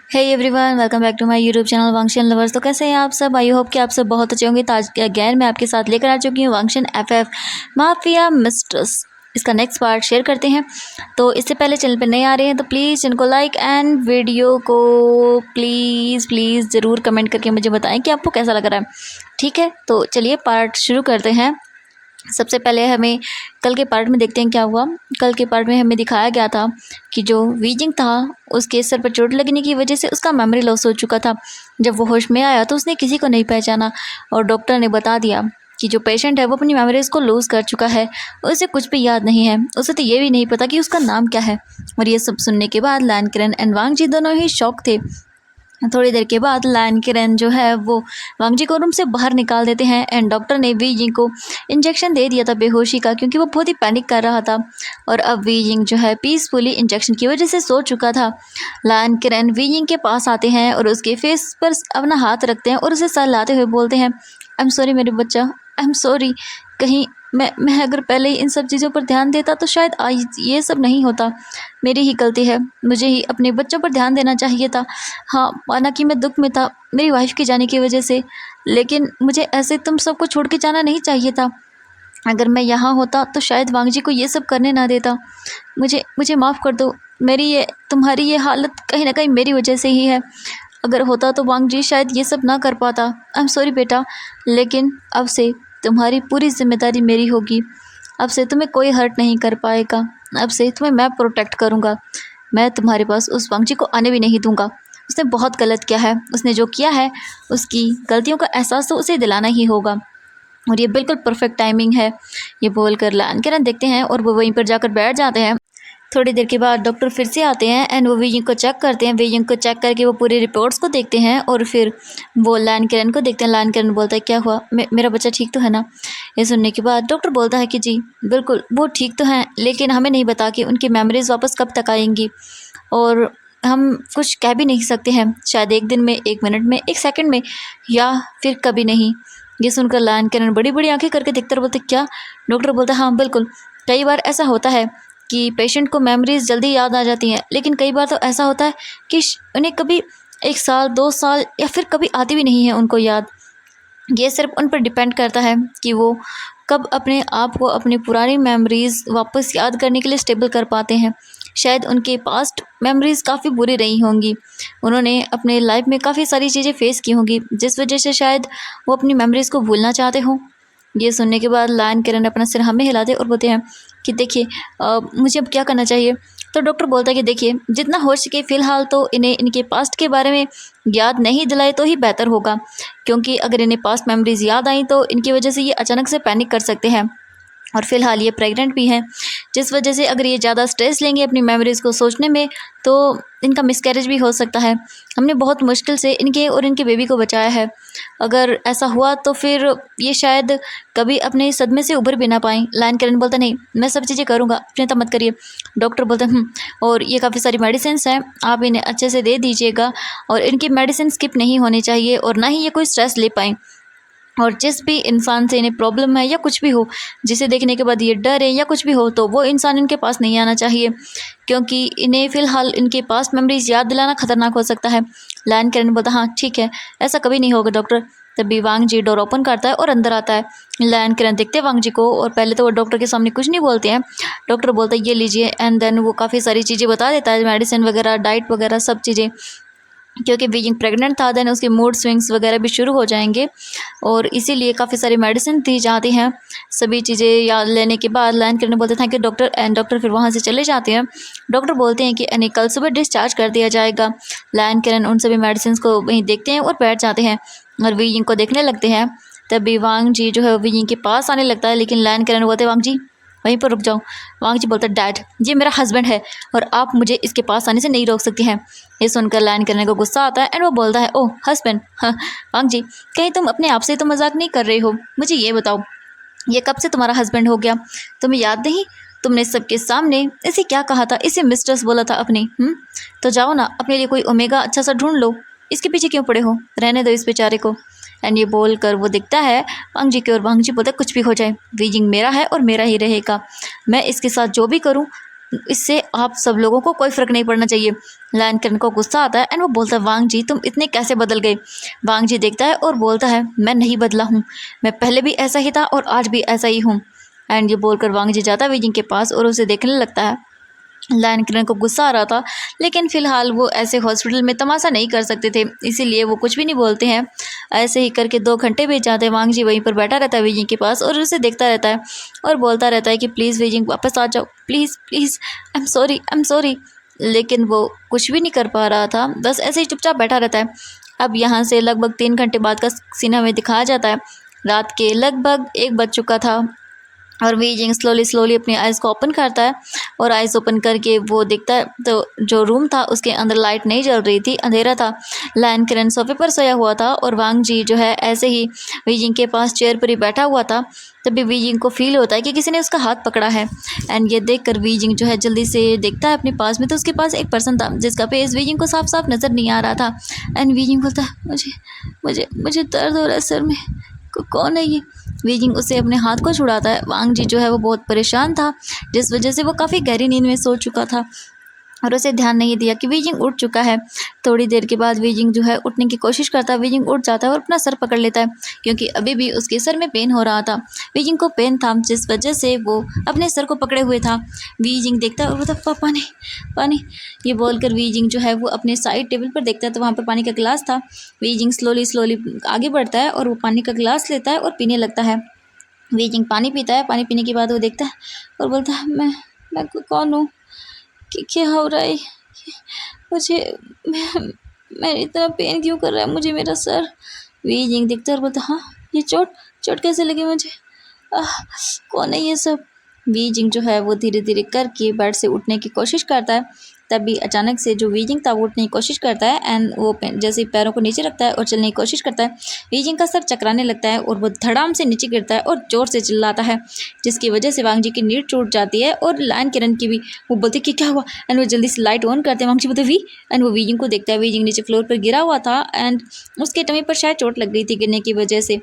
Hey everyone, welcome back to my YouTube channel Wangshan lovers. तो कैसे हैं आप सब? आई होप कि आप सब बहुत अच्छे होंगे। तो आज अगैन मैं आपके साथ लेकर आ चुकी हूँ वांगशन एफएफ माफिया मिस्ट्रेस। इसका नेक्स्ट पार्ट शेयर करते हैं। तो इससे पहले चैनल पर नए आ रहे हैं तो प्लीज़ इनको लाइक एंड वीडियो को प्लीज़ प्लीज़ ज़रूर कमेंट करके मुझे बताएं कि आपको कैसा लग रहा है। ठीक है, तो चलिए पार्ट शुरू करते हैं। सबसे पहले हमें कल के पार्ट में देखते हैं क्या हुआ। कल के पार्ट में हमें दिखाया गया था कि जो वीजिंग था उसके सर पर चोट लगने की वजह से उसका मेमोरी लॉस हो चुका था। जब वो होश में आया तो उसने किसी को नहीं पहचाना और डॉक्टर ने बता दिया कि जो पेशेंट है वो अपनी मेमोरीज को लूज़ कर चुका है, उसे कुछ भी याद नहीं है। उसे तो ये भी नहीं पता कि उसका नाम क्या है। और ये सब सुनने के बाद लैन किरण एंड वांग जी दोनों ही शॉक थे। थोड़ी देर के बाद लैन किरण जो है वो वांग जी को रूम से बाहर निकाल देते हैं एंड डॉक्टर ने वी जिंग को इंजेक्शन दे दिया था बेहोशी का, क्योंकि वो बहुत ही पैनिक कर रहा था। और अब वी जिंग जो है पीसफुली इंजेक्शन की वजह से सो चुका था। लैन किरण वी जिंग के पास आते हैं और उसके फेस पर अपना हाथ रखते हैं और उसे सहलाते हुए बोलते हैं, आई एम सॉरी मेरे बच्चा, आई एम सॉरी। कहीं मैं अगर पहले ही इन सब चीज़ों पर ध्यान देता तो शायद आज ये सब नहीं होता। मेरी ही गलती है, मुझे ही अपने बच्चों पर ध्यान देना चाहिए था। हाँ, माना कि मैं दुख में था मेरी वाइफ के जाने की वजह से, लेकिन मुझे ऐसे तुम सबको छोड़ के जाना नहीं चाहिए था। अगर मैं यहाँ होता तो शायद वांग जी को ये सब करने ना देता। मुझे मुझे माफ़ कर दो। तुम्हारी ये हालत कहीं ना कहीं मेरी वजह से ही है। अगर होता तो वांग जी शायद ये सब ना कर पाता। आई एम सॉरी बेटा, लेकिन अब से तुम्हारी पूरी जिम्मेदारी मेरी होगी। अब से तुम्हें कोई हर्ट नहीं कर पाएगा। अब से तुम्हें मैं प्रोटेक्ट करूँगा। मैं तुम्हारे पास उस वांग जी को आने भी नहीं दूंगा। उसने बहुत गलत किया है। उसने जो किया है उसकी गलतियों का एहसास तो उसे दिलाना ही होगा और ये बिल्कुल परफेक्ट टाइमिंग है। ये बोलकर लैन किरण देखते हैं और वो वहीं पर जाकर बैठ जाते हैं। थोड़ी देर के बाद डॉक्टर फिर से आते हैं एंड वो वीजिंग को चेक करते हैं। वीजिंग को चेक करके वो पूरी रिपोर्ट्स को देखते हैं और फिर वो लैन किरण को देखते हैं। लैन किरण बोलता है, क्या हुआ, मेरा बच्चा ठीक तो है ना? ये सुनने के बाद डॉक्टर बोलता है कि जी बिल्कुल वो ठीक तो हैं, लेकिन हमें नहीं पता कि उनकी मेमोरीज वापस कब तक आएंगी और हम कुछ कह भी नहीं सकते हैं। शायद एक दिन में, एक मिनट में, एक सेकंड में, या फिर कभी नहीं। ये सुनकर लैन किरण बड़ी बड़ी आंखें करके देखते और बोलते, क्या? डॉक्टर बोलता है, हाँ बिल्कुल, कई बार ऐसा होता है कि पेशेंट को मेमोरीज जल्दी याद आ जाती हैं, लेकिन कई बार तो ऐसा होता है कि उन्हें कभी 1 साल 2 साल या फिर कभी आती भी नहीं है उनको याद। ये सिर्फ उन पर डिपेंड करता है कि वो कब अपने आप को अपनी पुरानी मेमोरीज वापस याद करने के लिए स्टेबल कर पाते हैं। शायद उनके पास्ट मेमोरीज काफ़ी बुरी रही होंगी। उन्होंने अपने लाइफ में काफ़ी सारी चीज़ें फेस की होंगी जिस वजह से शायद वो अपनी मेमोरीज को भूलना चाहते हों। ये सुनने के बाद लैन किरण अपना सिर हमें हिलाते और बोलते हैं कि देखिए मुझे अब क्या करना चाहिए? तो डॉक्टर बोलता है कि देखिए जितना हो सके फ़िलहाल तो इन्हें इनके पास्ट के बारे में याद नहीं दिलाए तो ही बेहतर होगा, क्योंकि अगर इन्हें पास्ट मेमोरीज याद आई तो इनकी वजह से ये अचानक से पैनिक कर सकते हैं। और फ़िलहाल ये प्रेग्नेंट भी हैं, जिस वजह से अगर ये ज़्यादा स्ट्रेस लेंगे अपनी मेमोरीज़ को सोचने में तो इनका मिसकैरेज भी हो सकता है। हमने बहुत मुश्किल से इनके और इनके बेबी को बचाया है। अगर ऐसा हुआ तो फिर ये शायद कभी अपने सदमे से उभर भी ना पाएँ। लैन किरण बोलता, नहीं मैं सब चीज़ें करूँगा, चिंता मत करिए। डॉक्टर बोलते और ये काफ़ी सारी मेडिसिन्स हैं, आप इन्हें अच्छे से दे दीजिएगा और इनकी मेडिसिन स्किप नहीं होनी चाहिए और ना ही ये कोई स्ट्रेस ले पाएँ। और जिस भी इंसान से इन्हें प्रॉब्लम है या कुछ भी हो, जिसे देखने के बाद ये डर है या कुछ भी हो, तो वो इंसान इनके पास नहीं आना चाहिए, क्योंकि इन्हें फ़िलहाल इनके पास्ट मेमोरीज याद दिलाना खतरनाक हो सकता है। लैन किरण बोलता, हाँ ठीक है, ऐसा कभी नहीं होगा डॉक्टर। तभी वांग जी डोर ओपन करता है और अंदर आता है। लैन किरण देखते हैं वांग जी को और पहले तो वो डॉक्टर के सामने कुछ नहीं बोलते हैं। डॉक्टर बोलता है ये लीजिए एंड देन वो काफ़ी सारी चीज़ें बता देता है, मेडिसिन वगैरह, डाइट वगैरह सब चीज़ें। क्योंकि बीजिंग प्रेग्नेंट था देन उसके मूड स्विंग्स वगैरह भी शुरू हो जाएंगे और इसीलिए काफ़ी सारी मेडिसिन दी जाती हैं। सभी चीज़ें याद लेने के बाद लैन किरण बोलते थे कि डॉक्टर एंड डॉक्टर फिर वहाँ से चले जाते हैं। डॉक्टर बोलते हैं कि यानी कल सुबह डिस्चार्ज कर दिया जाएगा। लैन किरण उन सभी मेडिसिन को वहीं देखते हैं और बैठ जाते हैं और बीजिंग को देखने लगते हैं। तभी वांग जी जो है बीजिंग के पास आने लगता है, लेकिन लैन किरण बोलते, वांग जी वहीं पर रुक जाओ। वांग जी बोलता, डैड ये मेरा हस्बैंड है और आप मुझे इसके पास आने से नहीं रोक सकती हैं। ये सुनकर लैन करने को गुस्सा आता है एंड वो बोलता है, ओह हस्बैंड, हाँ वांग जी कहीं तुम अपने आप से तो मजाक नहीं कर रहे हो? मुझे ये बताओ ये कब से तुम्हारा हस्बैंड हो गया? तुम्हें याद नहीं तुमने सबके सामने इसे क्या कहा था? इसे मिस्ट्रेस बोला था अपनी। तो जाओ ना अपने लिए कोई ओमेगा अच्छा सा ढूंढ लो, इसके पीछे क्यों पड़े हो? रहने दो इस बेचारे को। एंड ये बोल कर वो दिखता है वांग जी की और वांग जी बोलते, कुछ भी हो जाए वीजिंग मेरा है और मेरा ही रहेगा। मैं इसके साथ जो भी करूँ इससे आप सब लोगों को कोई फ़र्क नहीं पड़ना चाहिए। लायन किरण को गुस्सा आता है एंड वो बोलता है वांग जी तुम इतने कैसे बदल गए। वांग जी देखता है और बोलता है मैं नहीं बदला हूँ, मैं पहले भी ऐसा ही था और आज भी ऐसा ही हूँ। एंड ये बोलकर वांग जी जाता है वीजिंग के पास और उसे देखने लगता है। लायन किरण को गुस्सा आ रहा था, लेकिन फ़िलहाल वो ऐसे हॉस्पिटल में तमाशा नहीं कर सकते थे, इसीलिए वो कुछ भी नहीं बोलते हैं। ऐसे ही करके 2 घंटे बीत जाते हैं। वांग जी वहीं पर बैठा रहता है वीजिंग के पास और उसे देखता रहता है और बोलता रहता है कि प्लीज़ वीजिंग वापस आ जाओ, please please, I am sorry, I am sorry. लेकिन वो कुछ भी नहीं कर पा रहा था, बस ऐसे ही चुपचाप बैठा रहता है। अब यहाँ से लगभग 3 घंटे बाद का सीन हमें दिखाया जाता है। रात के लगभग 1 बज चुका था और वीजिंग स्लोली अपनी आइज़ को ओपन करता है और आइज़ ओपन करके वो देखता है तो जो रूम था उसके अंदर लाइट नहीं जल रही थी, अंधेरा था। लायन किरण सोफे पर सोया हुआ था और वांग जी जो है ऐसे ही वीजिंग के पास चेयर पर ही बैठा हुआ था। तभी वीजिंग को फील होता है कि किसी ने उसका हाथ पकड़ा है एंड ये देखकर वीजिंग जो है जल्दी से देखता है अपने पास में, तो उसके पास एक पर्सन था जिसका फेस वीजिंग को साफ साफ नज़र नहीं आ रहा था। एंड वीजिंग बोलता है मुझे मुझे मुझे दर्द हो रहा है सर में, कौन है ये। वीजिंग उसे अपने हाथ को छुड़ाता है। वांग जी जो है वो बहुत परेशान था, जिस वजह से वो काफ़ी गहरी नींद में सो चुका था और उसे ध्यान नहीं दिया कि वीजिंग उठ चुका है। थोड़ी देर के बाद वीजिंग जो है उठने की कोशिश करता है। वीजिंग उठ जाता है और अपना सर पकड़ लेता है क्योंकि अभी भी उसके सर में पेन हो रहा था। वीजिंग को पेन था जिस वजह से वो अपने सर को पकड़े हुए था। वीजिंग देखता है और बोलता पानी पानी, ये बोलकर वीजिंग जो है वो अपने साइड टेबल पर देखता है तो वहाँ पर पानी का गिलास था। वीजिंग स्लोली आगे बढ़ता है और वो पानी का गिलास लेता है और पीने लगता है। वीजिंग पानी पीता है। पानी पीने के बाद वो देखता है और बोलता है मैं कौन हूँ, कि क्या हो रहा है मुझे, मैं इतना पेन क्यों कर रहा है मुझे मेरा सर। वीजिंग देखता है और बोलता हाँ ये चोट चोट कैसे लगी मुझे, आह कौन है ये सब। वीजिंग जो है वो धीरे धीरे करके बेड से उठने की कोशिश करता है। तभी अचानक से जो वीजिंग था वो उठने की कोशिश करता है एंड वो जैसे ही पैरों को नीचे रखता है और चलने की कोशिश करता है, वीजिंग का सर चकराने लगता है और वो धड़ाम से नीचे गिरता है और जोर से चिल्लाता है, जिसकी वजह से वांग जी की नींद टूट जाती है और लायन किरण की भी। वो बोलते कि क्या हुआ एंड वो जल्दी से लाइट ऑन करते हैं। वांग जी बोलते वी एंड वो वीजिंग को देखता है। वीजिंग नीचे फ्लोर पर गिरा हुआ था एंड उसके टमी पर शायद चोट लग गई थी गिरने की वजह से।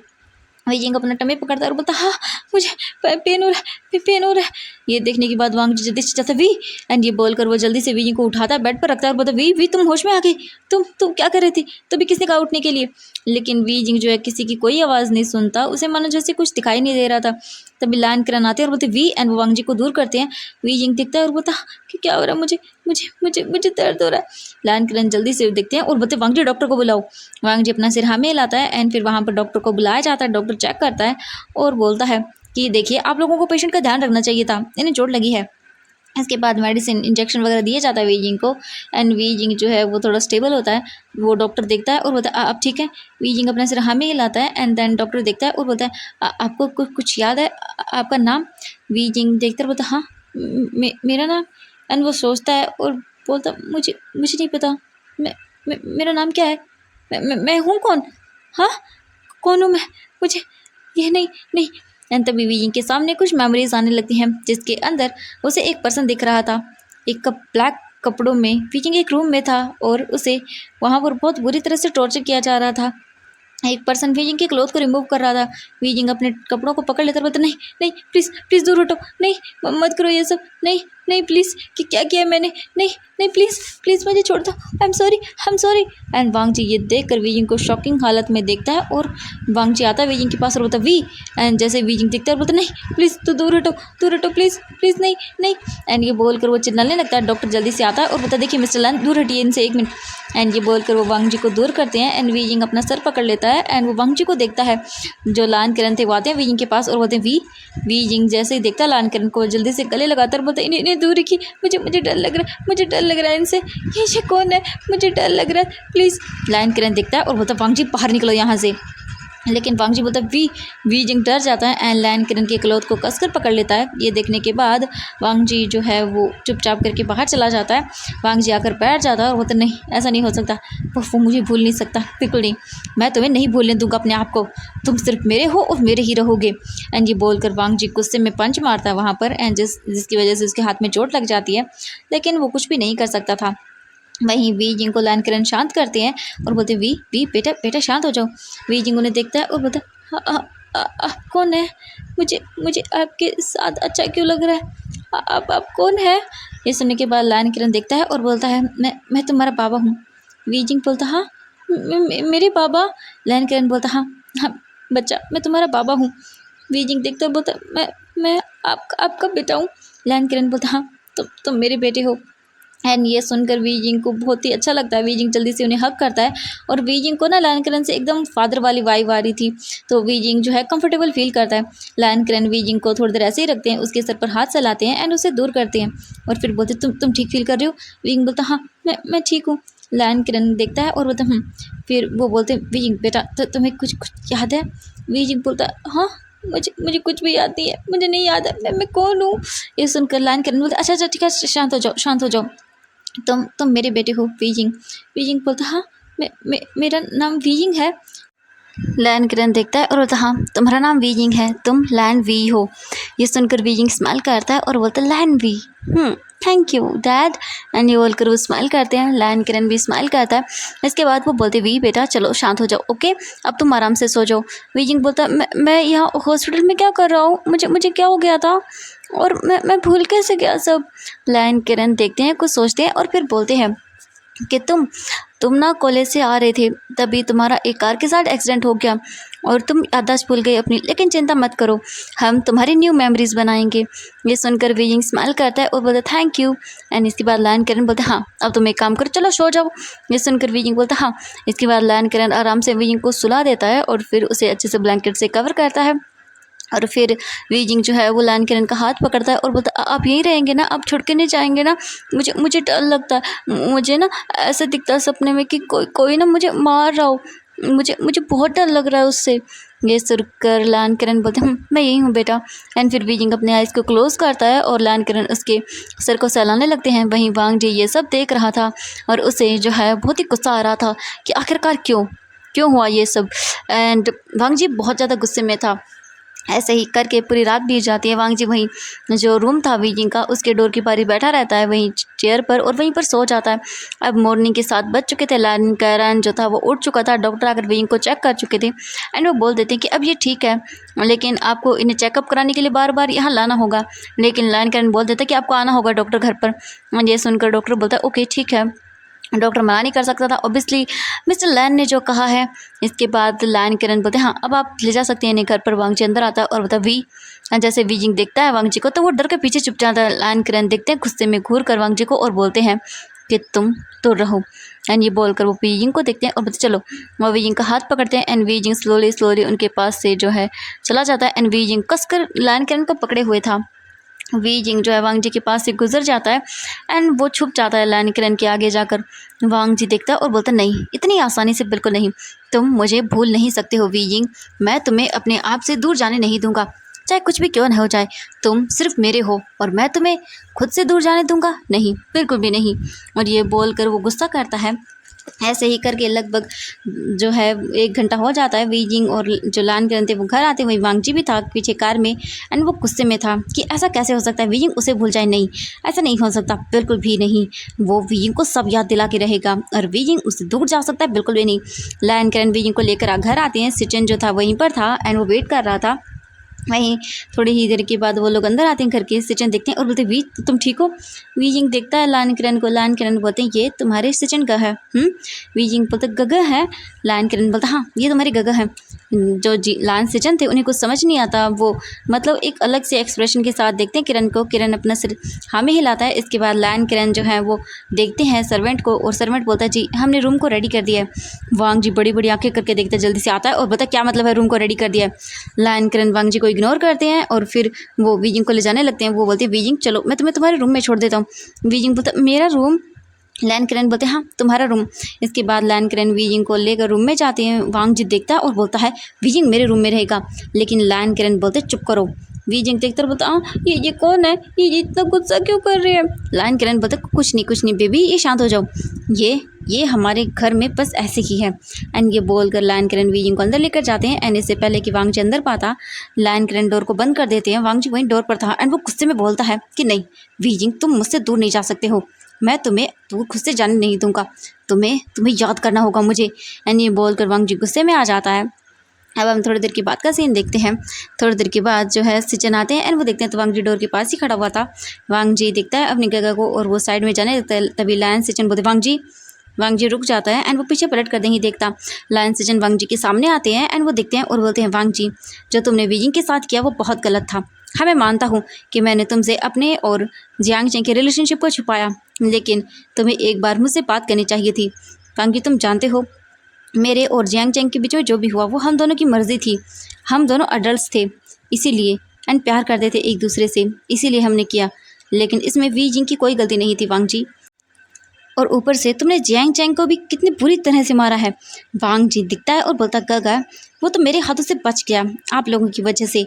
वीजिंग अपना टमी पकड़ता है और बोलता हाँ मुझे पेन हो रहा है, पेन हो रहा है। ये देखने के बाद वांग जी जल्दी से जाता वी एंड ये बोलकर वो जल्दी से वीजिंग को उठाता है, बेड पर रखता है और बोलता वी तुम होश में आ गई, तुम क्या कर रही थी, तभी किसने कहा उठने के लिए। लेकिन वीजिंग जो है किसी की कोई आवाज़ नहीं सुनता, उसे मानो जैसे कुछ दिखाई नहीं दे रहा था। तभी लायन किरण आते हैं और बोलते वी एंड वो वांग जी को दूर करते हैं। वीजिंग देखता है और बोलता कि क्या हो रहा है मुझे मुझे मुझे मुझे दर्द हो रहा है। लायन किरण जल्दी से देखते हैं और बोलते वांग जी डॉक्टर को बुलाओ। वांग जी अपना सिर हाँ में हिलाता है एंड फिर वहाँ पर डॉक्टर को बुलाया जाता है। डॉक्टर चेक करता है और बोलता है कि देखिए आप लोगों को पेशेंट का ध्यान रखना चाहिए था, इन्हें चोट लगी है। इसके बाद मेडिसिन इंजेक्शन वगैरह दिया जाता है वीजिंग को एंड वीजिंग जो है वो थोड़ा स्टेबल होता है। वो डॉक्टर देखता है और बोलता है अब ठीक है। वीजिंग अपना सिर हाँ में हिलाता है एंड देन डॉक्टर देखता है और बोलता है आपको कुछ याद है, आपका नाम। वीजिंग देखता है बोलता हाँ मेरा नाम। एंड वो सोचता है और बोलता मुझे मुझे नहीं पता, मेरा नाम क्या है, मैं हूँ कौन, हाँ कौन हूँ मैं, मुझे यह नहीं नहीं। एंड तभी वीजिंग के सामने कुछ मेमोरीज आने लगती हैं जिसके अंदर उसे एक पर्सन दिख रहा था एक ब्लैक कपड़ों में। वीजिंग एक रूम में था और उसे वहाँ पर बहुत बुरी तरह से टॉर्चर किया जा रहा था। एक पर्सन वीजिंग के क्लोथ को रिमूव कर रहा था। वीजिंग अपने कपड़ों को पकड़ लेता, बोलता नहीं नहीं प्लीज़ प्लीज़ दूर हटो, नहीं मत करो ये सब, नहीं नहीं प्लीज़, कि क्या किया मैंने, नहीं नहीं प्लीज़ प्लीज़ मुझे छोड़ दो, आई एम सॉरी। एंड वांग जी ये देख कर वीजिंग को शॉकिंग हालत में देखता है और वांग जी आता है वीजिंग के पास और बोलता वी एंड जैसे वीजिंग देखता है और बोलता नहीं प्लीज़ तो दूर हटो प्लीज़ प्लीज़, नहीं नहीं। एंड ये बोल कर वो चिल्लाने लगता है। डॉक्टर जल्दी से आता है और बोलता देखिए मिस्टर लायन दूर हटिए इनसे, 1 मिनट। एंड ये बोलकर वो वांग जी को दूर करते हैं एंड वीजिंग अपना सर पकड़ लेता है एंड वो वांग जी को देखता है। जो लायन किरण थे वो आते हैं वीजिंग के पास और बोलते हैं वीजिंग जैसे ही देखता है लायन किरण को जल्दी से गले लगाता है और बोलते इन्हें दूर रखिए, मुझे डर लग रहा है इनसे, ये कौन है, मुझे डर लग रहा है प्लीज़। लायन किरण देखता है और बोलता वांग जी बाहर निकलो यहाँ से। लेकिन वांग जी बोलता वीजिंग डर जाता है एंड लायन किरण के क्लोथ को कसकर पकड़ लेता है। ये देखने के बाद वांग जी जो है वो चुपचाप करके बाहर चला जाता है। वांग जी आकर बैठ जाता है और बोलता नहीं ऐसा नहीं हो सकता, वो मुझे भूल नहीं सकता, बिल्कुल नहीं, मैं तुम्हें नहीं भूलने दूंगा अपने आप को, तुम सिर्फ मेरे हो और मेरे ही रहोगे। एंड ये बोलकर वांग जी गुस्से में पंच मारता है वहाँ पर एंड जिसकी वजह से उसके हाथ में चोट लग जाती है, लेकिन वो कुछ भी नहीं कर सकता था। वहीं वीजिंग को लायन किरण शांत करते हैं और बोलते वी बेटा शांत हो जाओ। वीजिंग उन्हें देखता है और बोलता आप कौन है, मुझे आपके साथ अच्छा क्यों लग रहा है, आप कौन है। ये सुनने के बाद लायन किरण देखता है और बोलता है मैं तुम्हारा बाबा हूँ। वीजिंग बोलता हाँ मेरे बाबा। लायन किरण बोलता हाँ हाँ बच्चा मैं तुम्हारा बाबा हूँ। वीजिंग देखता है बोलता मैं आपका बेटा हूँ। लायन किरण बोलता हाँ तुम मेरे बेटे हो। एंड ये सुनकर वीजिंग को बहुत ही अच्छा लगता है। वीजिंग जल्दी से उन्हें हक करता है और वीजिंग को ना लायन किरण से एकदम फादर वाली वाइब आ रही थी, तो वीजिंग जो है कंफर्टेबल फील करता है। लायन किरण वीजिंग को थोड़ी देर ऐसे ही रखते हैं, उसके सर पर हाथ चलाते हैं एंड उसे दूर करते हैं और फिर बोलते तुम ठीक फील कर रहे हो। वीजिंग बोलता हाँ मैं ठीक हूँ। लायन किरण देखता है और बोलता फिर वो बोलते वीजिंग बेटा तुम्हें कुछ याद है। वीजिंग बोलता हाँ मुझे कुछ भी याद नहीं है, मुझे नहीं याद है मैं कौन हूँ। ये सुनकर लायन किरण बोलता अच्छा ठीक है शांत हो जाओ तुम मेरे बेटे हो वीजिंग। वीजिंग बोलता हाँ मेरा नाम वीजिंग है। लायन किरण देखता है और बोलता हाँ तुम्हारा नाम वीजिंग है, तुम लायन वी हो। ये सुनकर वीजिंग स्माइल करता है और बोलता lion we thank you dad. And ये बोलकर वो स्माइल करते हैं। लायन किरण भी स्माइल करता है। इसके बाद वो बोलते वी बेटा चलो शांत हो जाओ ओके, अब तुम आराम से सो जाओ। वीजिंग बोलता मैं यहाँ हॉस्पिटल में क्या कर रहा हूँ, मुझे क्या हो गया था और मैं भूल कैसे गया सब। लायन किरण देखते हैं कुछ सोचते हैं और फिर बोलते हैं कि तुम ना कॉलेज से आ रहे थे तभी तुम्हारा एक कार के साथ एक्सीडेंट हो गया और तुम याददाश्त भूल गई अपनी, लेकिन चिंता मत करो हम तुम्हारी न्यू मेमोरीज बनाएंगे। ये सुनकर वीजिंग स्माइल करता है और बोलता थैंक यू। एंड इसके बाद लायन किरण बोलते हाँ अब तुम एक काम करो चलो सो जाओ। ये सुनकर वीजिंग बोलता हाँ। इसके बाद लायन किरण आराम से वीजिंग को सुला देता है और फिर उसे अच्छे से ब्लैंकेट से कवर करता है और फिर वीजिंग जो है वो लायन किरण का हाथ पकड़ता है और बोलता आप यहीं रहेंगे ना, आप छुड़ के नहीं जाएंगे ना, मुझे डर लगता है, मुझे ना ऐसा दिखता है सपने में कि कोई ना मुझे मार रहा हो, मुझे बहुत डर लग रहा है उससे। ये सुनकर लायन किरण बोलते मैं यही हूँ बेटा। एंड फिर वीजिंग अपने आइज़ को क्लोज करता है और लायन किरण उसके सर को सहलाने लगते हैं। वहीं वांग जी ये सब देख रहा था और उसे जो है बहुत ही गुस्सा आ रहा था कि आखिरकार क्यों हुआ ये सब। एंड वांग जी बहुत ज़्यादा गुस्से में था। ऐसे ही करके पूरी रात बीत जाती है। वांग जी वहीं जो रूम था वीजिंग का उसके डोर के पार ही बैठा रहता है वहीं चेयर पर और वहीं पर सो जाता है। अब मॉर्निंग के 7 बज चुके थे। लायन किरण जो था वो उठ चुका था। डॉक्टर आकर वीजिंग को चेक कर चुके थे एंड वो बोल देते हैं कि अब ये ठीक है लेकिन आपको इन्हें चेकअप कराने के लिए बार बार यहाँ लाना होगा। लेकिन लायन किरण बोल देता है कि आपको आना होगा डॉक्टर घर पर। ये सुनकर डॉक्टर बोलता है ओके ठीक है। डॉक्टर मना नहीं कर सकता था ऑब्वियसली, मिस्टर लैन ने जो कहा है। इसके बाद लायन किरण बोलते हाँ अब आप ले जा सकते हैं इन्हें घर पर। वांग जी अंदर आता है और बोलता वी। जैसे वीजिंग देखता है वांग जी को तो वो डर के पीछे चुप जाता है। लायन किरण देखते हैं गुस्से में घूर कर वांग जी को और बोलते हैं कि तुम तो रहो। एंड ये बोलकर वो वीजिंग को देखते हैं और बोलते चलो। वो वीजिंग का हाथ पकड़ते हैं एंड वीजिंग स्लोली उनके पास से जो है चला जाता है। एंड वीजिंग कसकर लायन किरण को पकड़े हुए था। वीजिंग जो है वांग जी के पास से गुजर जाता है एंड वो छुप जाता है लायन किरण के आगे जाकर। वांग जी देखता है और बोलता नहीं इतनी आसानी से बिल्कुल नहीं, तुम मुझे भूल नहीं सकते हो वीजिंग, मैं तुम्हें अपने आप से दूर जाने नहीं दूंगा, चाहे कुछ भी क्यों न हो जाए। तुम सिर्फ मेरे हो और मैं तुम्हें खुद से दूर जाने दूंगा नहीं, बिल्कुल भी नहीं। और ये बोलकर वो गुस्सा करता है। ऐसे ही करके लगभग जो है 1 घंटा हो जाता है। वीजिंग और जो लायन किरण थे वो घर आते, वही वांग जी भी था पीछे कार में एंड वो गुस्से में था कि ऐसा कैसे हो सकता है वीजिंग उसे भूल जाए। नहीं ऐसा नहीं हो सकता, बिल्कुल भी नहीं। वो वीजिंग को सब याद दिला के रहेगा और वीजिंग उससे दूर जा सकता है, बिल्कुल भी नहीं। लायन किरण वीजिंग को लेकर घर आते हैं। सिचन जो था वहीं पर था एंड वो वेट कर रहा था। वहीं थोड़ी ही देर के बाद वो लोग अंदर आते हैं घर के। सिचन देखते हैं और बोलते वी तुम ठीक हो। वीजिंग देखता है लायन किरण को। लायन किरण बोलते हैं ये तुम्हारे सिचन का है। वीजिंग बोलते गगा है। लायन किरण बोलता हाँ ये तुम्हारी गगा है। जो लायन सिचन थे उन्हें कुछ समझ नहीं आता, वो मतलब एक अलग से एक्सप्रेशन के साथ देखते हैं किरण को। किरण अपना सिर हाँ में हिलाता है। इसके बाद लायन किरण जो है वो देखते हैं सर्वेंट को और सर्वेंट बोलता है जी हमने रूम को रेडी कर दिया है। वांग जी बड़ी बड़ी आंखें करके देखते हैं, जल्दी से आता है और बोलता क्या मतलब है रूम को रेडी कर दिया है। लायन किरण वांग जी को इग्नोर करते हैं और फिर वो वीजिंग को ले जाने लगते हैं। वो बोलते हैं वीजिंग चलो मैं तुम्हें तुम्हारे रूम में छोड़ देता हूँ। वीजिंग बोलता मेरा रूम। लायन किरण बोलते हैं हाँ तुम्हारा रूम। इसके बाद लायन किरण वीजिंग को लेकर रूम में जाते हैं। वांग जी देखता है और बोलता है वीजिंग मेरे रूम में रहेगा, लेकिन लायन किरण बोलते चुप करो। वीजिंग देखता बोलता ये कौन है, ये इतना गुस्सा क्यों कर रहे हैं। लायन किरण बोलता कुछ नहीं बेबी ये शांत हो जाओ, ये हमारे घर में बस ऐसे ही है। एंड ये बोलकर लायन किरण वीजिंग को अंदर लेकर जाते हैं। एंड इससे पहले कि वांग जी अंदर पाता लायन किरण डोर को बंद कर देते हैं। वांग जी वहीं डोर पर था एंड वो गुस्से में बोलता है कि नहीं वीजिंग तुम मुझसे दूर नहीं जा सकते हो, मैं तुम्हें दूर खुद से जाने नहीं दूंगा, तुम्हें याद करना होगा मुझे। एंड ये बोलकर वांग जी गुस्से में आ जाता है। अब हम थोड़ी देर के बाद का सीन देखते हैं। थोड़ी देर के बाद जो है सिचन आते हैं एंड वो देखते हैं तो वांग जी डोर के पास ही खड़ा हुआ था। वांग जी देखता है अपनी गगा को और वो साइड में जाने लगता है। तभी लायन सिचन बोलते वांग जी रुक जाता है एंड वो पीछे पलट कर नहीं देखता। लायन सिचन वांग जी के सामने आते हैं एंड वो देखते हैं और बोलते हैं वांग जी, जो तुमने वीजिंग के साथ किया वो बहुत गलत था। हाँ, मैं मानता हूँ कि मैंने तुमसे अपने और जियांग चेंग के रिलेशनशिप को छुपाया, लेकिन तुम्हें एक बार मुझसे बात करनी चाहिए थी। वांग जी, तुम जानते हो मेरे और जियांग चेंग के बीच में जो भी हुआ वो हम दोनों की मर्जी थी। हम दोनों अडल्ट्स थे इसीलिए, एंड प्यार करते थे एक दूसरे से, इसीलिए हमने किया। लेकिन इसमें वी जिंग की कोई गलती नहीं थी वांग जी। और ऊपर से तुमने जियांग चेंग को भी कितनी बुरी तरह से मारा है। वांग जी दिखता है और बोलता गगा, वो तो मेरे हाथों से बच गया आप लोगों की वजह से,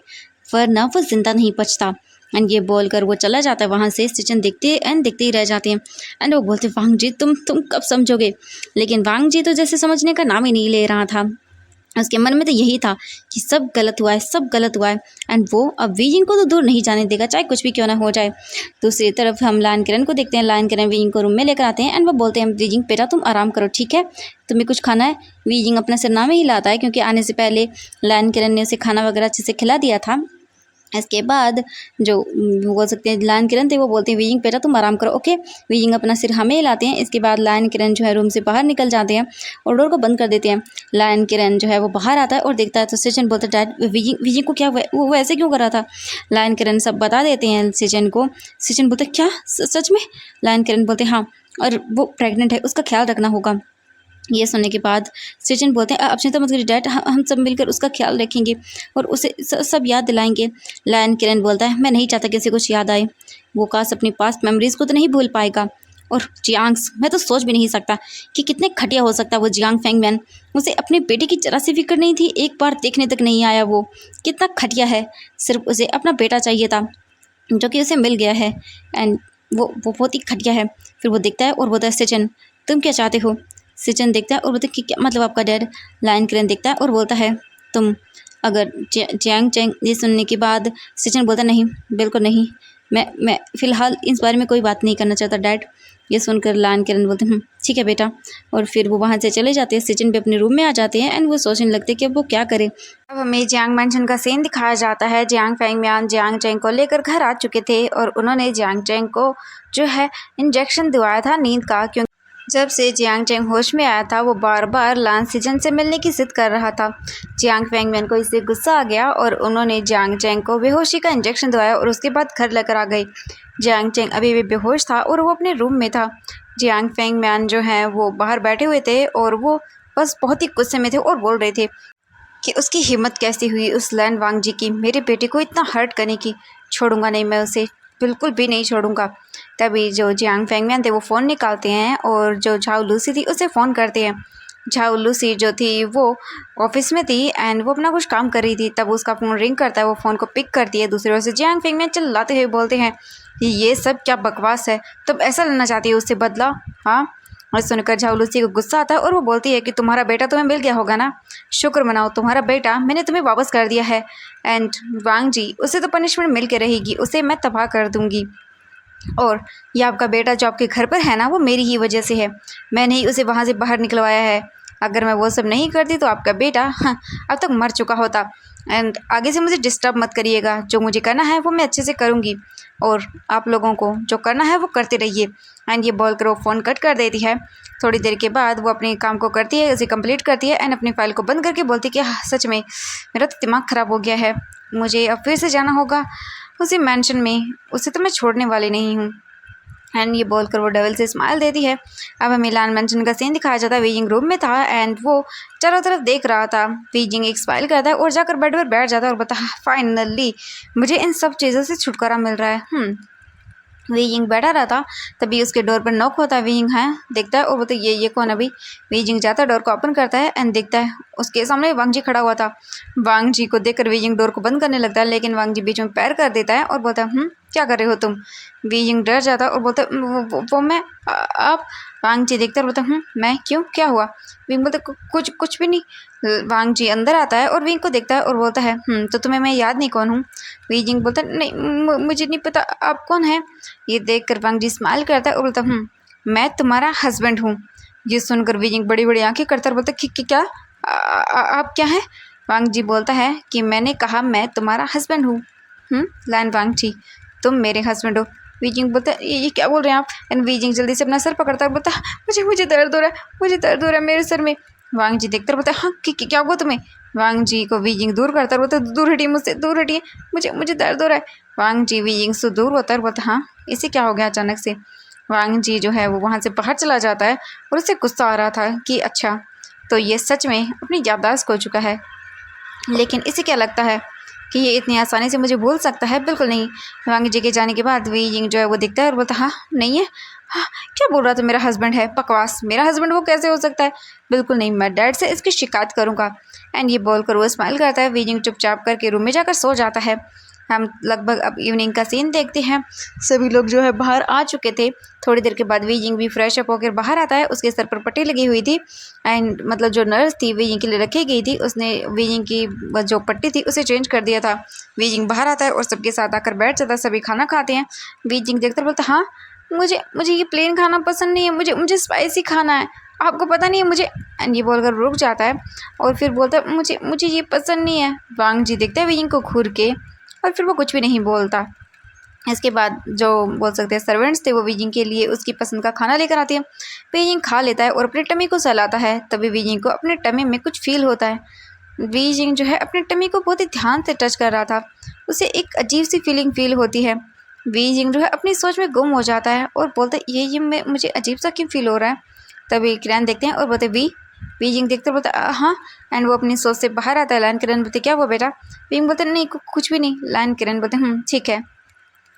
वरना वो जिंदा नहीं बचता। एंड ये बोलकर वो चला जाता है वहाँ से। सिचन देखते ही रह जाते हैं एंड वो बोलते वांग जी तुम कब समझोगे। लेकिन वांग जी तो जैसे समझने का नाम ही नहीं ले रहा था। उसके मन में तो यही था कि सब गलत हुआ है, सब गलत हुआ है, एंड वो अब वीजिंग को तो दूर नहीं जाने देगा, चाहे कुछ भी क्यों ना हो जाए। दूसरी तरफ हम लायन किरण को देखते हैं। लायन किरण वीजिंग को रूम में लेकर आते हैं एंड वो बोलते हैं वीजिंग बेटा तुम आराम करो, ठीक है, तुम्हें कुछ खाना है। वीजिंग अपना सिर ना में हिलाता है क्योंकि आने से पहले लायन किरण ने उसे खाना वगैरह अच्छे से खिला दिया था। इसके बाद जो बोल सकते हैं लायन किरण थे वो बोलते हैं वीजिंग बेटा तुम आराम करो, ओके। वीजिंग अपना सिर हमें हिलाते हैं। इसके बाद लायन किरण जो है रूम से बाहर निकल जाते हैं और डोर को बंद कर देते हैं। लायन किरण जो है वो बाहर आता है और देखता है तो सिचन बोलता है डैड वीजिंग को क्या हुआ है? वो ऐसे क्यों कर रहा था। लायन किरण सब बता देते हैं सिचन को। सिचन बोलते क्या सच में? लायन किरण बोलते हाँ, और वो प्रेग्नेंट है, उसका ख्याल रखना होगा। ये सुनने के बाद सिचन बोलते हैं अब चिंता मत करिए डैड, हम सब मिलकर उसका ख्याल रखेंगे और उसे सब याद दिलाएंगे। लायन किरण बोलता है मैं नहीं चाहता किसी कुछ याद आए, वो काश अपनी पास्ट मेमोरीज को तो नहीं भूल पाएगा। और जियांग्स, मैं तो सोच भी नहीं सकता कि कितने घटिया हो सकता है वो जियांग फेंगमैन। उसे अपने बेटे की जरा सी फिक्र नहीं थी, एक बार देखने तक नहीं आया। वो कितना घटिया है, सिर्फ उसे अपना बेटा चाहिए था जो कि उसे मिल गया है, एंड वो बहुत ही घटिया है। फिर वो देखता है और बोलता है सिचन तुम क्या चाहते हो। सिचन देखता है और बोलता है कि क्या मतलब आपका डैड। लायन किरण देखता है और बोलता है तुम अगर जियांग चेंग। ये सुनने के बाद सिचन बोलता नहीं, बिल्कुल नहीं, मैं फ़िलहाल इस बारे में कोई बात नहीं करना चाहता डैड। ये सुनकर लायन किरण बोलते हैं ठीक है बेटा, और फिर वो वहाँ से चले जाते हैं। सिचन भी अपने रूम में आ जाते हैं एंड वो सोचने लगते हैं कि अब वो क्या करे। अब हमें जियांग मैंशन का सीन दिखाया जाता है। जियांग फेंगम्यान जियांग चेंग को लेकर घर आ चुके थे और उन्होंने जियांग चेंग को जो है इंजेक्शन दिवाया था नींद का, क्योंकि जब से जियांग चेंग होश में आया था वो बार बार लान सिचन से मिलने की जिद कर रहा था। जियांग फेंगमैन को इससे गुस्सा आ गया और उन्होंने जियांग चेंग को बेहोशी का इंजेक्शन दवाया और उसके बाद घर लेकर आ गई। जियांग चेंग अभी भी बेहोश था और वो अपने रूम में था। जियांग फेंगम्यान जो है वो बाहर बैठे हुए थे और वो बस बहुत ही गुस्से में थे और बोल रहे थे कि उसकी हिम्मत कैसी हुई उस लैन वांग जी की मेरे बेटे को इतना हर्ट करने की। छोड़ूंगा नहीं मैं उसे, बिल्कुल भी नहीं छोड़ूंगा। तभी जो जियांग फेंगम्यान थे वो फ़ोन निकालते हैं और जो झाओ लूसी थी उसे फ़ोन करते हैं। झाओ लूसी जो थी वो ऑफिस में थी एंड वो अपना कुछ काम कर रही थी। तब उसका फ़ोन रिंग करता है, वो फ़ोन को पिक करती है। दूसरी ओर से जियांग फेंगम्यान चिल्लाते हुए बोलते हैं ये सब क्या बकवास है, तुम ऐसा लेना चाहती हो उससे बदला, हाँ। और सुनकर झाओ लूसी को गुस्सा आता है और वो बोलती है कि तुम्हारा बेटा तुम्हें मिल गया होगा ना, शुक्र मनाओ तुम्हारा बेटा मैंने तुम्हें वापस कर दिया है। एंड वांग जी उसे तो पनिशमेंट मिल के रहेगी, उसे मैं तबाह कर दूंगी। और ये आपका बेटा जो आपके घर पर है ना वो मेरी ही वजह से है, मैंने ही उसे वहाँ से बाहर निकलवाया है। अगर मैं वो सब नहीं करती तो आपका बेटा अब तक मर चुका होता। एंड आगे से मुझे डिस्टर्ब मत करिएगा, जो मुझे करना है वो मैं अच्छे से करूँगी और आप लोगों को जो करना है वो करते रहिए। एंड ये बोलकर वो फ़ोन कट कर देती है। थोड़ी देर के बाद वो अपने काम को करती है, उसे कंप्लीट करती है एंड अपनी फ़ाइल को बंद करके बोलती है कि सच में मेरा तो दिमाग ख़राब हो गया है, मुझे अब फिर से जाना होगा उसी मैंशन में, उसे तो मैं छोड़ने वाली नहीं हूँ। एंड ये बोलकर वो डेविल से स्माइल देती है। अब हमें लान मैंशन का सीन दिखाया जाता है। वीजिंग रूम में था एंड वो चारों तरफ देख रहा था। वीजिंग एक स्माइल करता है और जाकर बेड पर बैठ जाता है और बता फाइनली मुझे इन सब चीज़ों से छुटकारा मिल रहा है। वीजिंग बैठा रहा था, तभी उसके डोर पर नॉक होता है। वीजिंग है देखता है और बोलता है ये कौन अभी। वीजिंग जाता है, डोर को ओपन करता है एंड देखता है उसके सामने वांग जी खड़ा हुआ था। वांग जी को देखकर वीजिंग डोर को बंद करने लगता है, लेकिन वांग जी बीच में पैर कर देता है और बोलता है क्या कर रहे हो तुम। वीजिंग डर जाता है और बोलता वो मैं आप। वांग जी देखता है और बोलता मैं क्यों, क्या हुआ। विंग बोलता कुछ भी नहीं। वांग जी अंदर आता है और विंग को देखता है और बोलता है तो तुम्हें मैं याद नहीं कौन हूँ। वीजिंग बोलता नहीं मुझे नहीं पता आप कौन है। ये देखकर वांग जी स्माइल करता है और बोलता मैं तुम्हारा हस्बैंड हूँ। ये सुनकर वीजिंग बड़ी बड़ी आंखें करता है और बोलता क्या आप क्या हैं। वांग जी बोलता है कि मैंने कहा मैं तुम्हारा हस्बैंड हूँ। लाइन वांग जी, तुम मेरे हस्बैंड हो। वीजिंग बोलता है ये क्या बोल रहे हैं आप? एंड वीजिंग जल्दी से अपना सर पकड़ता है और बोलता है मुझे दर्द हो रहा है, मुझे दर्द हो रहा है मेरे सर में। वांग जी देखते बोलता है हाँ क्या हुआ तुम्हें? वांग जी को वीजिंग दूर करता है, बोलता है दूर हटिए मुझसे, दूर हटिए, मुझे दर्द हो रहा है। वांग जी वीजिंग से दूर होता है और बोलता है हाँ इसे क्या हो गया अचानक से? वांग जी जो है वो वहाँ से बाहर चला जाता है और उससे गुस्सा आ रहा था कि अच्छा तो ये सच में अपनी याददाश्त खो चुका है, लेकिन इसे क्या लगता है कि ये इतनी आसानी से मुझे भूल सकता है? बिल्कुल नहीं। वांग जी के जाने के बाद वी यिंग जो है वो दिखता है और बोलता हाँ नहीं है। हाँ क्या बोल रहा था, मेरा हस्बैंड है? बकवास, मेरा हस्बैंड वो कैसे हो सकता है? बिल्कुल नहीं, मैं डैड से इसकी शिकायत करूँगा। एंड ये बोलकर वो स्माइल करता है। वी यिंग चुपचाप करके रूम में जाकर सो जाता है। हम लगभग अब इवनिंग का सीन देखते हैं। सभी लोग जो है बाहर आ चुके थे। थोड़ी देर के बाद वी यिंग भी फ्रेश अप होकर बाहर आता है। उसके सर पर पट्टी लगी हुई थी एंड मतलब जो नर्स थी वी यिंग के लिए रखी गई थी, उसने वी यिंग की जो पट्टी थी उसे चेंज कर दिया था। वी यिंग बाहर आता है और सबके साथ आकर बैठ जाता है। सभी खाना खाते हैं। वी यिंग देखकर बोलता हाँ मुझे ये प्लेन खाना पसंद नहीं है, मुझे स्पाइसी खाना है, आपको पता नहीं है मुझे। एंड ये बोलकर रुक जाता है और फिर बोलता है मुझे ये पसंद नहीं है। वांग जी देखते हैं वी यिंग को घूर के और फिर वो कुछ भी नहीं बोलता। इसके बाद जो बोल सकते हैं सर्वेंट्स थे वो वीजिंग के लिए उसकी पसंद का खाना लेकर आती है। वीजिंग खा लेता है और अपने टमी को सहलाता है। तभी वीजिंग को अपने टमी में कुछ फील होता है। वीजिंग जो है अपने टमी को बहुत ही ध्यान से टच कर रहा था। उसे एक अजीब सी फीलिंग फील होती है। वीजिंग जो है अपनी सोच में गुम हो जाता है और बोलता है ये मुझे अजीब सा क्यों फील हो रहा है। तभी किरण देखते हैं और बोलते वीजिंग देखते बोलता हाँ। एंड वो अपनी सोच से बाहर आता है। लाइन किरण बोलते क्या हुआ बेटा? वीजिंग बोलते नहीं कुछ भी नहीं। लाइन किरण बोलते ठीक है।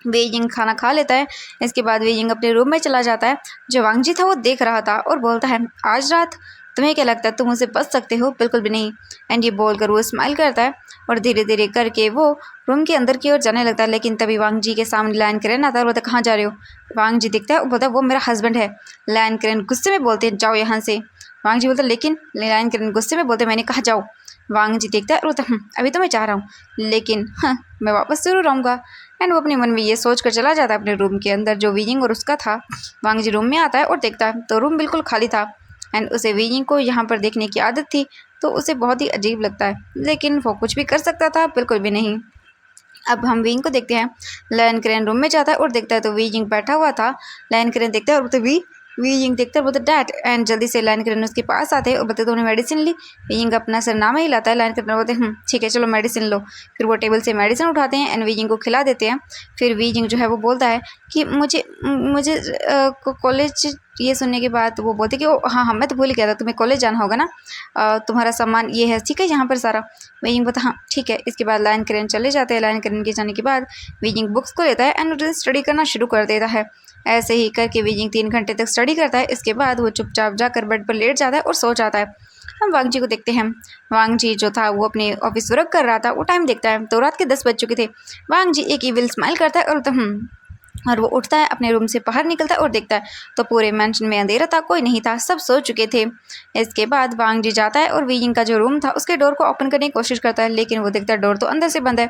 वेइंग खाना खा लेता है। इसके बाद वेइंग अपने रूम में चला जाता है। जो वांग जी था वो देख रहा था और बोलता है आज रात तुम्हें क्या लगता है तुम मुझसे बच सकते हो? बिल्कुल भी नहीं। एंड ये बोलकर वो स्माइल करता है और धीरे धीरे करके वो रूम के अंदर की ओर जाने लगता है। लेकिन तभी वांग जी के सामने लाइन किरण आता है और बोलता है कहाँ जा रहे हो? वांग जी दिखता है और बोलता है वो मेरा हस्बैंड है। लाइन किरण गुस्से में बोलते हैं जाओ यहाँ से। वांग जी बोलता है लेकिन लाइन किरण गुस्से में बोलते मैंने कहा जाओ। वांग जी देखता है और बोलता अभी तो मैं चाह रहा हूँ, लेकिन हाँ मैं वापस ज़रूर आऊँगा। एंड वो अपने मन में ये सोच कर चला जाता है अपने रूम के अंदर जो वीजिंग और उसका था। वांग जी रूम में आता है और देखता है तो रूम बिल्कुल खाली था। एंड उसे वीजिंग को यहाँ पर देखने की आदत थी तो उसे बहुत ही अजीब लगता है, लेकिन वो कुछ भी कर सकता था? बिल्कुल भी नहीं। अब हम वीइंग को देखते हैं। लायन क्रेन रूम में जाता है और देखता है तो वीइंग बैठा हुआ था। लायन क्रेन देखता है और बोलते वीइंग देखता है बोलते डैड। एंड जल्दी से लायन क्रेन उसके पास आते हैं और बोलते तुमने मेडिसिन ली? वीइंग अपना सर नाम ही लाता है। लायन क्रेन बोलते ठीक है चलो मेडिसिन लो। फिर वो टेबल से मेडिसिन उठाते हैं एंड वीइंग को खिला देते हैं। फिर वीइंग जो है वो बोलता है कि मुझे मुझे कॉलेज, ये सुनने के बाद वो बोलते कि हाँ मैं तो भूल गया था तुम्हें कॉलेज जाना होगा ना, तुम्हारा सामान ये है ठीक है यहाँ पर सारा। वीइंग बोलता हाँ ठीक है। इसके बाद लायन करेन चले जाते हैं। लायन करेन के जाने के बाद वीजिंग बुक्स को लेता है एंड स्टडी करना शुरू कर देता है। ऐसे ही करके वीजिंग 3 घंटे तक स्टडी करता है। इसके बाद वो चुपचाप जाकर बेड पर लेट जाता है और सो जाता है। हम वांग जी को देखते हैं। वांग जी जो था वो अपने ऑफिस वर्क कर रहा था। वो टाइम देखता है तो रात के 10 बज चुके थे। वांग जी एक इविल स्माइल करता है और वो उठता है, अपने रूम से बाहर निकलता है और देखता है तो पूरे मैंशन में अंधेरा था, कोई नहीं था, सब सो चुके थे। इसके बाद वांग जी जाता है और वीइंग का जो रूम था उसके डोर को ओपन करने की कोशिश करता है, लेकिन वो देखता है डोर तो अंदर से बंद है।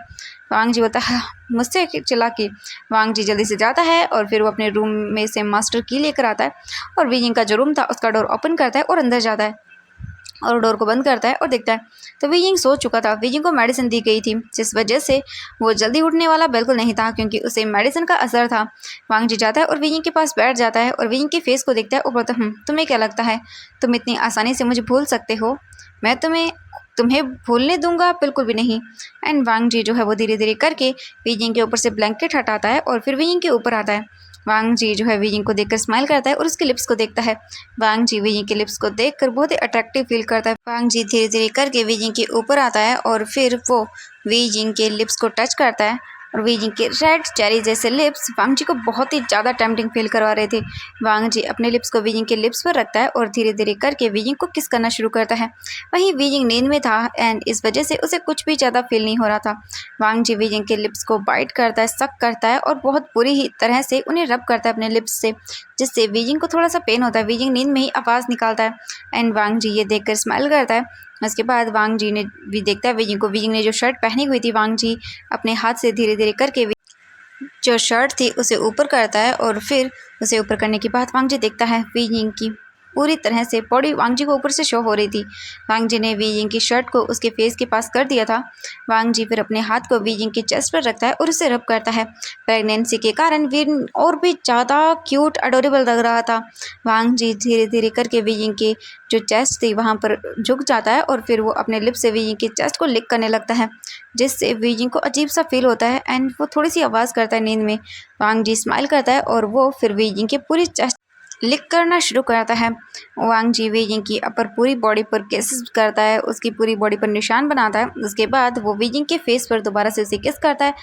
वांग जी बोलता है मुझसे चालाकी। वांग जी जल्दी से जाता है और फिर वो अपने रूम में से मास्टर की लेकर आता है और वीइंग का जो रूम था उसका डोर ओपन करता है और अंदर जाता है और डोर को बंद करता है और देखता है तो वीजिंग सो चुका था। वीजिंग को मेडिसिन दी गई थी जिस वजह से वो जल्दी उठने वाला बिल्कुल नहीं था क्योंकि उसे मेडिसिन का असर था। वांग जी जाता है और वीजिंग के पास बैठ जाता है और वीजिंग के फेस को देखता है और बोलता तुम्हें क्या लगता है तुम इतनी आसानी से मुझे भूल सकते हो? मैं तुम्हें भूलने दूंगा? बिल्कुल भी नहीं। एंड वांग जी जो है वो धीरे धीरे करके वीजिंग के ऊपर से ब्लैंकेट हटाता है और फिर वीजिंग के ऊपर आता है। वांग जी जो है वीजिंग को देखकर स्माइल करता है और उसके लिप्स को देखता है। वांग जी वीजिंग के लिप्स को देखकर बहुत ही अट्रैक्टिव फील करता है। वांग जी धीरे धीरे करके वीजिंग के ऊपर आता है और फिर वो वीजिंग के लिप्स को टच करता है और वीजिंग के रेड चेरी जैसे लिप्स वांग जी को बहुत ही ज़्यादा टेम्पटिंग फील करवा रहे थे। वांग जी अपने लिप्स को वीजिंग के लिप्स पर रखता है और धीरे धीरे करके वीजिंग को किस करना शुरू करता है। वहीं वीजिंग नींद में था एंड इस वजह से उसे कुछ भी ज़्यादा फील नहीं हो रहा था। वांग जी वीजिंग के लिप्स को बाइट करता है, सक करता है और बहुत बुरी ही तरह से उन्हें रब करता है अपने लिप्स से, जिससे वीजिंग को थोड़ा सा पेन होता है। वीजिंग नींद में ही आवाज़ निकालता है एंड वांग जी ये देखकर स्माइल करता है। उसके बाद वांग जी ने भी देखता है वीजिंग को। वीजिंग ने जो शर्ट पहनी हुई थी वांग जी अपने हाथ से धीरे धीरे करके जो शर्ट थी उसे ऊपर करता है और फिर उसे ऊपर करने के बाद वांग जी देखता है वीजिंग की पूरी तरह से बॉडी वांग जी को ऊपर से शो हो रही थी। वांग जी ने वी जिंग की शर्ट को उसके फेस के पास कर दिया था। वांग जी फिर अपने हाथ को वी जिंग की चेस्ट पर रखता है और उसे रब करता है। प्रेगनेंसी के कारण वी और भी ज़्यादा क्यूट अडोरेबल लग रहा था। वांग जी धीरे धीरे करके वी जिंग की जो चेस्ट थी वहाँ पर झुक जाता है और फिर वो अपने लिप से वी जिंग की चेस्ट को लिक करने लगता है, जिससे वी जिंग को अजीब सा फील होता है एंड वो थोड़ी सी आवाज़ करता है नींद में। वांग जी स्माइल करता है और वो फिर वी जिंग की पूरी चेस्ट लिक करना शुरू करता है। वांग जी वी जिंग की अपर पूरी बॉडी पर किस करता है, उसकी पूरी बॉडी पर निशान बनाता है। उसके बाद वो वी जिंग के फेस पर दोबारा से उसे किस करता है।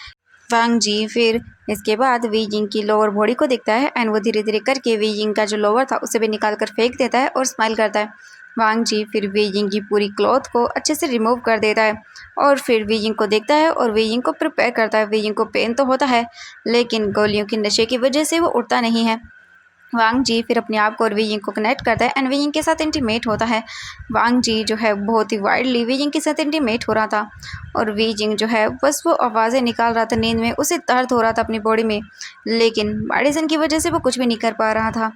वांग जी फिर इसके बाद वी जिंग की लोअर बॉडी को देखता है एंड वो धीरे धीरे करके वी जिंग का जो लोअर था उसे भी निकाल कर फेंक देता है और स्माइल करता है। वांग जी फिर वी जिंग की पूरी क्लॉथ को अच्छे से रिमूव कर देता है और फिर वी जिंग को देखता है और वी जिंग को प्रिपेयर करता है। वी जिंग को पेन तो होता है लेकिन गोलियों के नशे की वजह से वो उठता नहीं है। वांग जी फिर अपने आप को और वी जिंग को कनेक्ट करता है एंड वी जिंग के साथ इंटीमेट होता है। वांग जी जो है बहुत ही वाइल्डली वी जिंग के साथ इंटीमेट हो रहा था और वी जिंग जो है बस वो आवाज़ें निकाल रहा था नींद में, उसे दर्द हो रहा था अपनी बॉडी में, लेकिन मेडिसिन की वजह से वो कुछ भी नहीं कर पा रहा था।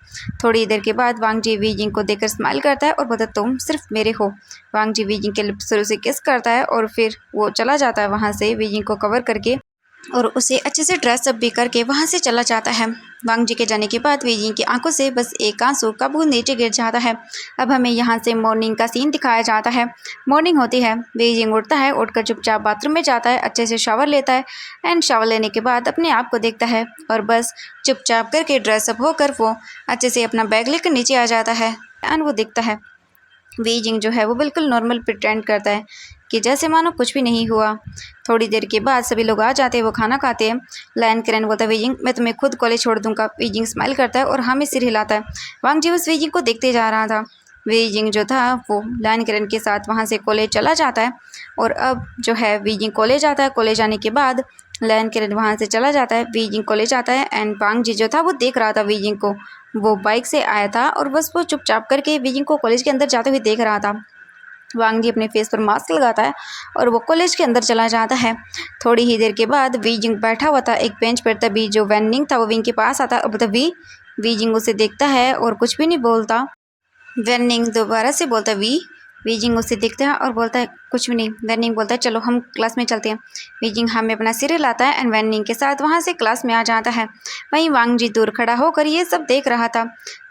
थोड़ी देर के बाद वांग जी वी जिंग को देखकर स्माइल करता है और बोलता तुम सिर्फ मेरे हो। वांग जी वी जिंग के लिप्स पर उसे किस करता है और फिर वो चला जाता है वहाँ से वी जिंग को कवर करके और उसे अच्छे से ड्रेसअप भी करके वहाँ से चला जाता है। वांग जी के जाने के बाद वी जिंग की आंखों से बस एक आंसू का बूंद नीचे गिर जाता है। अब हमें यहाँ से मॉर्निंग का सीन दिखाया जाता है। मॉर्निंग होती है, वी जिंग उठता है, उठकर चुपचाप बाथरूम में जाता है, अच्छे से शावर लेता है एंड शावर लेने के बाद अपने आप को देखता है और बस चुपचाप करके ड्रेसअप होकर वो अच्छे से अपना बैग लेकर नीचे आ जाता है एंड वो दिखता है वी जिंग जो है वो बिल्कुल नॉर्मल प्रिटेंड करता है कि जैसे मानो कुछ भी नहीं हुआ। थोड़ी देर के बाद सभी लोग आ जाते हैं, वो खाना खाते हैं। लैन करेन बोलता है वी जिंग मैं तुम्हें खुद कॉलेज छोड़ दूंगा। वी जिंग स्माइल करता है और हाँ में सिर हिलाता है। वांग जी बस वी जिंग को देखते जा रहा था। वी जिंग जो था वो लैन करेन के साथ वहाँ से कॉलेज चला जाता है और अब जो है वी जिंग कॉलेज आता है। कॉलेज आने के बाद लैन करेन वहाँ से चला जाता है, वी जिंग कॉलेज आता है एंड वांग जी जो था वो देख रहा था वी जिंग को। वो बाइक से आया था और बस वो चुपचाप करके वी जिंग को कॉलेज के अंदर जाते हुए देख रहा था। वांग जी अपने फेस पर मास्क लगाता है और वो कॉलेज के अंदर चला जाता है। थोड़ी ही देर के बाद वी जिंग बैठा हुआ था एक बेंच पर, तभी जो वैन निंग था वो विंग के पास आता है और बोलता वी जिंग उसे देखता है और कुछ भी नहीं बोलता। वैन निंग दोबारा से बोलता है वी जिंग उसे देखता है और बोलता है कुछ भी नहीं। वैन निंग बोलता है चलो हम क्लास में चलते हैं। वी जिंग हमें अपना सिर हिलाता है एंड वैन निंग के साथ वहाँ से क्लास में आ जाता है। वहीं वांग जी दूर खड़ा होकर ये सब देख रहा था।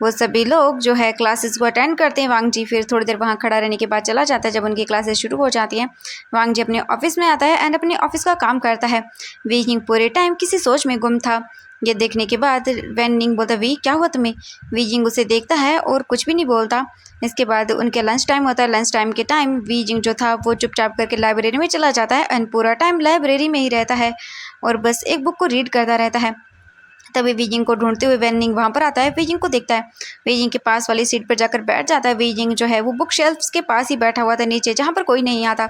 वो सभी लोग जो है क्लासेस को अटेंड करते हैं। वांग जी फिर थोड़ी देर वहाँ खड़ा रहने के बाद चला जाता है। जब उनकी क्लासेस शुरू हो जाती हैं वांग जी अपने ऑफिस में आता है एंड अपने ऑफिस का काम करता है। वी जिंग पूरे टाइम किसी सोच में गुम था। ये देखने के बाद वैन निंग बोलता वी क्या हुआ तुम्हें। वी जिंग उसे देखता है और कुछ भी नहीं बोलता। इसके बाद उनके लंच टाइम होता है। लंच टाइम के टाइम वी जिंग जो था वो चुपचाप करके लाइब्रेरी में चला जाता है एंड पूरा टाइम लाइब्रेरी में ही रहता है और बस एक बुक को रीड करता रहता है। तभी वी जिंग को ढूंढते हुए वैन निंग वहाँ पर आता है। वी जिंग को देखता है, वी जिंग के पास वाली सीट पर जाकर बैठ जाता है। वी जिंग जो है वो बुक शेल्फ्स के पास ही बैठा हुआ था नीचे, जहाँ पर कोई नहीं आता।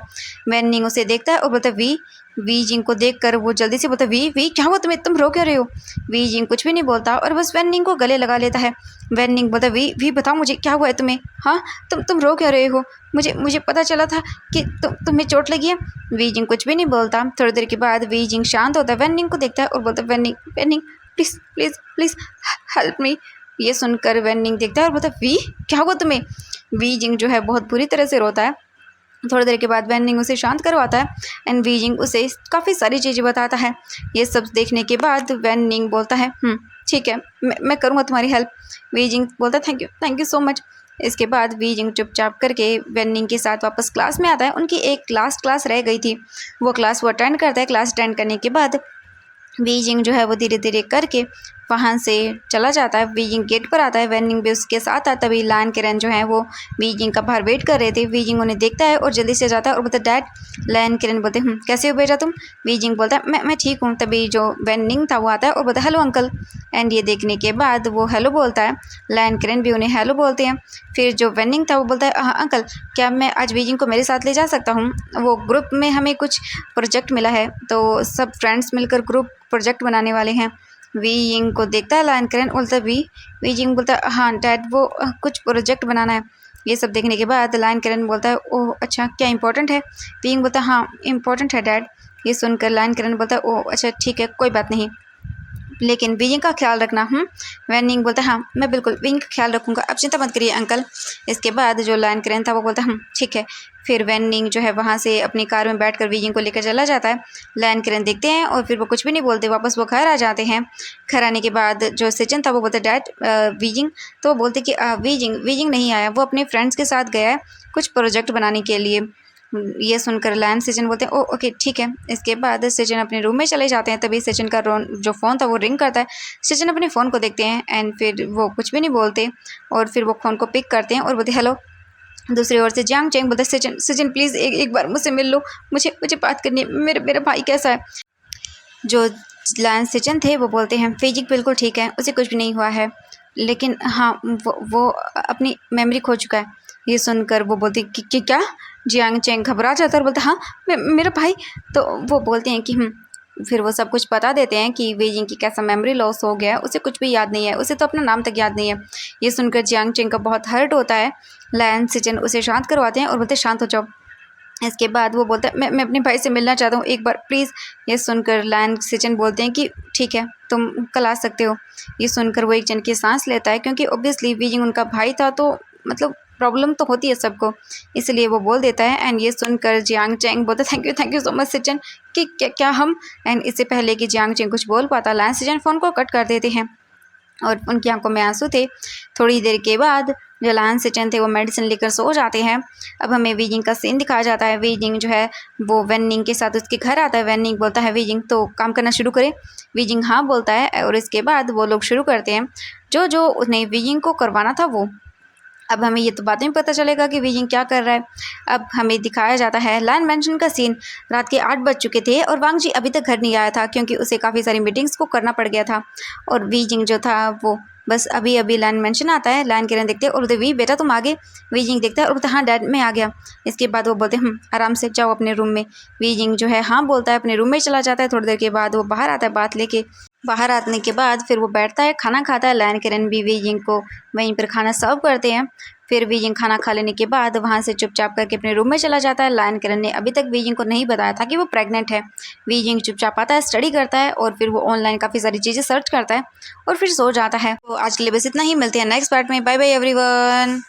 वैन निंग उसे देखता है और बोलता है वी जिंग को देखकर वो जल्दी से बोलता है वी क्या हुआ तुम्हें, तुम रो क्यों रहे हो। वी जिंग कुछ भी नहीं बोलता और बस वैन निंग को गले लगा लेता है। वैन निंग बोलता है वी बताओ मुझे क्या हुआ है तुम्हें। हाँ तुम रो क्यों रहे हो, मुझे पता चला था कि तुम्हें चोट लगी है। वी जिंग कुछ भी नहीं बोलता। थोड़ी देर के बाद वी जिंग शांत होता है, वैन निंग को देखता है और बोलता है Wen Ning please please please help me. ये सुनकर वैन निंग देखता है और बोलता है वी क्या हुआ तुम्हें। वी जिंग जो है बहुत बुरी तरह से रोता है। थोड़ी देर के बाद वैन निंग उसे शांत करवाता है एंड वी जिंग उसे काफ़ी सारी चीज़ें बताता है। ये सब देखने के बाद वैन निंग बोलता है ठीक है मैं करूँगा तुम्हारी हेल्प। वी जिंग बोलता है थैंक यू सो मच। इसके बाद वी जिंग चुपचाप करके वैन निंग के साथ वापस क्लास में आता है। उनकी एक लास्ट क्लास रह गई थी, वो क्लास वो अटेंड करता है। क्लास अटेंड करने के बाद वी जिंग जो है वो धीरे धीरे करके वहाँ से चला जाता है। वी जिंग गेट पर आता है, वैन निंग भी उसके साथ आता है। तभी लैन केरन जो है वो वी जिंग का बाहर वेट कर रहे थे। वी जिंग उन्हें देखता है और जल्दी से जाता है और बोलता है डैड। लैन केरन बोलते कैसे हो बेटा तुम। वी जिंग बोलता है मैं ठीक हूँ। तभी जो वैन निंग था वो आता है और बोलता है हेलो अंकल। एंड ये देखने के बाद वो हेलो बोलता है। लैन केरन भी उन्हें हेलो बोलते हैं। फिर जो वैन निंग था वो बोलता है अंकल क्या मैं आज वी जिंग को मेरे साथ ले जा सकता हूँ। वो ग्रुप में हमें कुछ प्रोजेक्ट मिला है तो सब फ्रेंड्स मिलकर ग्रुप प्रोजेक्ट बनाने वाले हैं। वी जिंग को देखता है लैन केरन, बोलता है वी जिंग बोलता है हाँ डैड वो कुछ प्रोजेक्ट बनाना है। ये सब देखने के बाद लैन केरन बोलता है ओह अच्छा क्या इंपॉर्टेंट है। वी जिंग बोलता है हाँ इंपॉर्टेंट है डैड। ये सुनकर लैन केरन बोलता है ओह अच्छा ठीक है कोई बात नहीं। लेकिन वीजिंग का ख्याल रखना। वैन निंग बोलता है हाँ मैं बिल्कुल वीजिंग का ख्याल रखूँगा, आप चिंता मत करिए अंकल। इसके बाद जो लैन करेन था वो बोलता है ठीक है। फिर वैन निंग जो है वहाँ से अपनी कार में बैठकर वीजिंग को लेकर चला जाता है। लैन करेन देखते हैं और फिर वो कुछ भी नहीं बोलते, वापस वो घर आ जाते हैं। घर आने के बाद जो सचिन था वो बोलता है डैड वीजिंग, तो वो बोलते कि वीजिंग नहीं आया, वो अपने फ्रेंड्स के साथ गया है कुछ प्रोजेक्ट बनाने के लिए। ये सुनकर लैन सचिन बोलते हैं ओ ओके ठीक है। इसके बाद सचिन अपने रूम में चले जाते हैं। तभी सचिन का जो फ़ोन था वो रिंग करता है। सचिन अपने फ़ोन को देखते हैं एंड फिर वो कुछ भी नहीं बोलते और फिर वो फ़ोन को पिक करते हैं और बोलते हेलो। दूसरी ओर से जियांग चेंग बोलते सचिन सचिन प्लीज़ एक बार मुझसे मिल लो, मुझे बात करनी है, मेरा भाई कैसा है। जो लैन सचिन थे वो बोलते हैं वीजिंग बिल्कुल ठीक है, उसे कुछ भी नहीं हुआ है, लेकिन हाँ वो अपनी मेमोरी खो चुका है। ये सुनकर वो बोलती कि क्या। जियांग चेंग घबरा जाता है और बोलता हाँ मेरा भाई। तो वो बोलते हैं कि फिर वो सब कुछ बता देते हैं कि वीजिंग की कैसा मेमोरी लॉस हो गया है, उसे कुछ भी याद नहीं है, उसे तो अपना नाम तक याद नहीं है। ये सुनकर जियांग चेंग का बहुत हर्ट होता है। लैन सचिन उसे शांत करवाते हैं और बोलते शांत हो जाओ। इसके बाद वो बोलता है मैं अपने भाई से मिलना चाहता हूँ एक बार प्लीज़। ये सुनकर लैन सचिन बोलते हैं कि ठीक है तुम कल आ सकते हो। ये सुनकर वो एक जन की सांस लेता है क्योंकि ऑब्वियसली वीजिंग उनका भाई था, तो मतलब प्रॉब्लम तो होती है सबको, इसलिए वो बोल देता है। एंड ये सुनकर जियांग चेंग बोलता है thank you so much Sachin कि क्या हम। एंड इससे पहले कि जियांग चेंग कुछ बोल पाता लैन सचिन फ़ोन को कट कर देते हैं और उनकी आंखों में आंसू थे। थोड़ी देर के बाद जो लैन सचिन थे वो मेडिसिन लेकर सो जाते हैं। अब हमें वीजिंग का सीन दिखाया जाता है। वीजिंग जो है वो वैन निंग के साथ उसके घर आता है। वैन निंग बोलता है वीजिंग तो काम करना शुरू करें। वीजिंग हाँ बोलता है और इसके बाद वो लोग शुरू करते हैं जो उन्हें वीजिंग को करवाना था वो। अब हमें ये तो बाद में पता चलेगा कि वीजिंग क्या कर रहा है। अब हमें दिखाया जाता है लैन मैंशन का सीन। रात के 8 बज चुके थे और वांग जी अभी तक घर नहीं आया था क्योंकि उसे काफ़ी सारी मीटिंग्स को करना पड़ गया था। और वीजिंग जो था वो बस अभी लैन मैंशन आता है। लैन किरण देखते हैं और बोलते वी बेटा तुम आ गए। वीजिंग देखता है और बोलता हाँ डैड मैं आ गया। इसके बाद वो बोलते आराम से जाओ अपने रूम में। वीजिंग जो है हाँ बोलता है, अपने रूम में चला जाता है। थोड़ी देर के बाद वो बाहर आता है बात लेके। बाहर आने के बाद फिर वो बैठता है, खाना खाता है। लैन किरण भी वीजिंग को वहीं पर खाना सर्व करते हैं। फिर वीजिंग खाना खा लेने के बाद वहाँ से चुपचाप करके अपने रूम में चला जाता है। लैन किरण ने अभी तक वीजिंग को नहीं बताया था कि वो प्रेग्नेंट है। वीजिंग चुपचाप आता है, स्टडी करता है और फिर वो ऑनलाइन काफ़ी सारी चीज़ें सर्च करता है और फिर सो जाता है। तो आज के लिए बस इतना ही, मिलते हैं नेक्स्ट पार्ट में। Bye bye everyone.